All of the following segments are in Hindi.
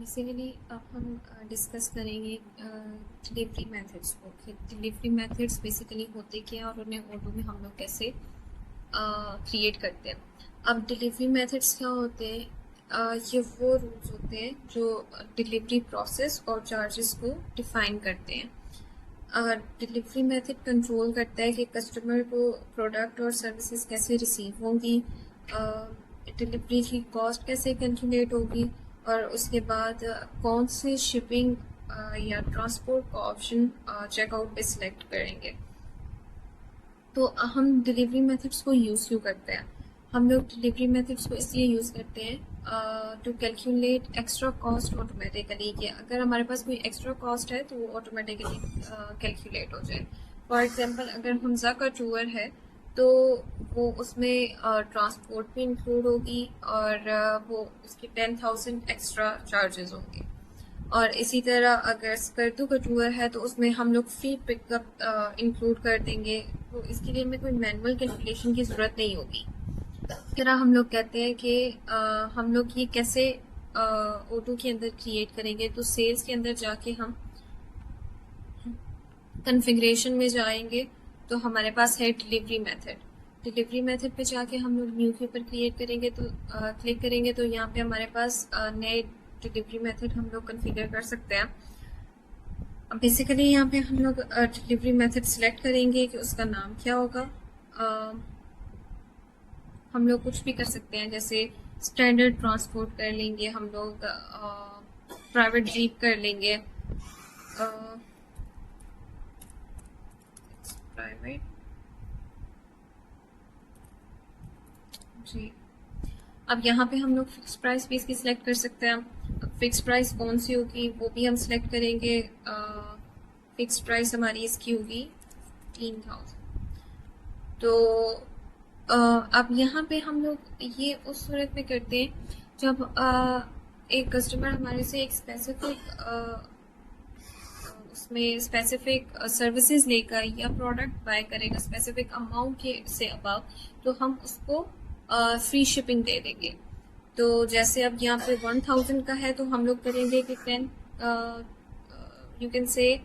बेसिकली अब हम डिस्कस करेंगे डिलीवरी मेथड्स को कि डिलीवरी मेथड्स बेसिकली होते क्या हैं और उन्हें उर्दू में हम लोग कैसे क्रिएट करते हैं। अब डिलीवरी मेथड्स क्या होते हैं? ये वो रूल्स होते हैं जो डिलीवरी प्रोसेस और चार्जेस को डिफाइन करते हैं। डिलीवरी मेथड कंट्रोल करता है कि कस्टमर को प्रोडक्ट और सर्विसेज कैसे रिसीव होंगी, डिलीवरी की कॉस्ट कैसे कैलकुलेट होगी और उसके बाद कौन से शिपिंग या ट्रांसपोर्ट का ऑप्शन चेकआउट पे सिलेक्ट करेंगे। तो हम डिलीवरी मेथड्स को यूज़ क्यों करते हैं? हम लोग डिलीवरी मेथड्स को इसलिए यूज़ करते हैं to calculate extra cost automatically, कि अगर हमारे पास कोई एक्स्ट्रा कॉस्ट है तो वो ऑटोमेटिकली कैलकुलेट हो जाए। फॉर एग्जांपल, अगर हमजा का टूर है तो वो उसमें ट्रांसपोर्ट भी इंक्लूड होगी और वो उसके 10,000 एक्स्ट्रा चार्जेस होंगे। और इसी तरह अगर स्कर्तु का टूर है तो उसमें हम लोग फ्री पिकअप इंक्लूड कर देंगे, तो इसके लिए हमें कोई मैनुअल कैलकुलेशन की ज़रूरत नहीं होगी। इस तरह हम लोग कहते हैं कि हम लोग ये कैसे O2 के अंदर क्रिएट करेंगे। तो सेल्स के अंदर जाके हम कॉन्फ़िगरेशन में जाएंगे तो हमारे पास है डिलीवरी मेथड पे जाके हम लोग न्यू के ऊपर क्रिएट करेंगे तो क्लिक करेंगे तो यहाँ पे हमारे पास नए डिलीवरी मेथड हम लोग कॉन्फ़िगर कर सकते हैं। अब बेसिकली यहाँ पे हम लोग डिलीवरी मेथड सिलेक्ट करेंगे कि उसका नाम क्या होगा। हम लोग कुछ भी कर सकते हैं, जैसे स्टैंडर्ड ट्रांसपोर्ट कर लेंगे, हम लोग प्राइवेट जीप कर लेंगे, प्राइवेट जी। अब यहाँ पे हम लोग फिक्स प्राइस भी इसकी सिलेक्ट कर सकते हैं। अब फिक्स प्राइस कौन सी होगी वो भी हम सिलेक्ट करेंगे। फिक्स प्राइस हमारी इसकी होगी 15,000। तो अब यहाँ पे हम लोग ये उस सूरत में करते हैं जब एक कस्टमर हमारे से एक स्पेसिफिक उसमें स्पेसिफिक सर्विसेज लेकर या प्रोडक्ट बाय करेगा स्पेसिफिक अमाउंट के से अबव, तो हम उसको फ्री शिपिंग दे देंगे। तो जैसे अब यहाँ पे 1,000 का है तो हम लोग करेंगे कि 10 यू कैन से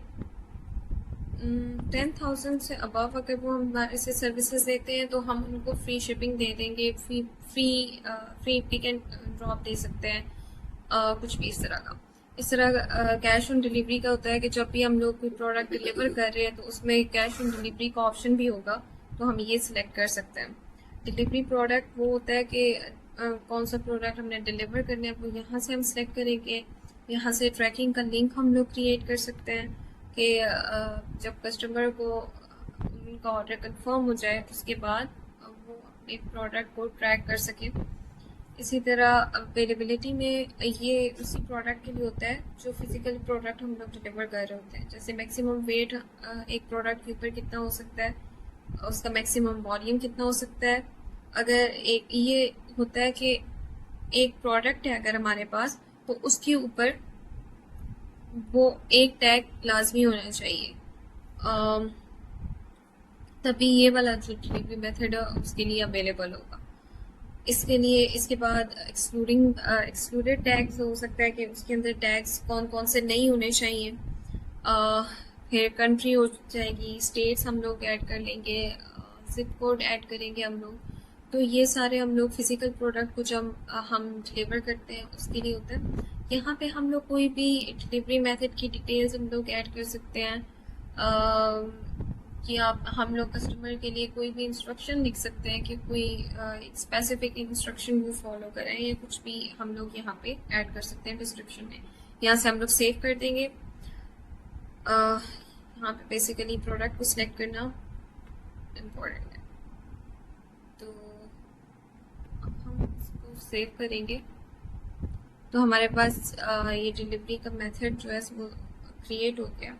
10,000 से अबव अगर वो हमारे से सर्विसेज देते हैं तो हम उनको फ्री शिपिंग दे देंगे, फ्री पिक एंड ड्रॉप दे सकते हैं, कुछ भी इस तरह का। इस तरह कैश ऑन डिलीवरी का होता है कि जब भी हम लोग कोई प्रोडक्ट डिलीवर कर रहे हैं तो उसमें कैश ऑन डिलीवरी का ऑप्शन भी होगा, तो हम ये सिलेक्ट कर सकते हैं। डिलीवरी प्रोडक्ट वो होता है कि कौन सा प्रोडक्ट हमने डिलीवर करना है वो यहाँ से हम सिलेक्ट करेंगे। यहाँ से ट्रैकिंग का लिंक हम लोग क्रिएट कर सकते हैं कि जब कस्टमर को उनका ऑर्डर कंफर्म हो जाए उसके बाद वो अपने प्रोडक्ट को ट्रैक कर सके। इसी तरह अवेलेबिलिटी में ये उसी प्रोडक्ट के लिए होता है जो फिजिकल प्रोडक्ट हम लोग डिलीवर कर रहे होते हैं। जैसे मैक्सिमम वेट एक प्रोडक्ट के ऊपर कितना हो सकता है, उसका मैक्सिमम वॉल्यूम कितना हो सकता है। अगर एक ये होता है कि एक प्रोडक्ट है अगर हमारे पास तो उसके ऊपर वो एक टैग लाजमी होना चाहिए, तभी ये वाला जो डिलीवरी मेथड है उसके लिए अवेलेबल होगा। इसके लिए इसके बाद एक्सक्लूडेड टैग्स हो सकता है कि उसके अंदर टैग्स कौन कौन से नहीं होने चाहिए। फिर कंट्री हो जाएगी, स्टेट्स हम लोग ऐड कर लेंगे, जिप कोड ऐड करेंगे हम लोग। तो ये सारे हम लोग फिजिकल प्रोडक्ट को जब हम डिलीवर करते हैं उसके लिए होता है। यहाँ पे हम लोग कोई भी डिलीवरी मेथड की डिटेल्स हम लोग ऐड कर सकते हैं, कि आप हम लोग कस्टमर के लिए कोई भी इंस्ट्रक्शन लिख सकते हैं कि कोई स्पेसिफिक इंस्ट्रक्शन वो फॉलो करें, या कुछ भी हम लोग यहाँ पे ऐड कर सकते हैं डिस्क्रिप्शन में। यहाँ से हम लोग सेव कर देंगे। यहाँ पे बेसिकली प्रोडक्ट को सिलेक्ट करना इम्पोर्टेंट है, तो अब हम इसको सेव करेंगे तो हमारे पास ये डिलीवरी का मेथड जो है वो क्रिएट हो गया।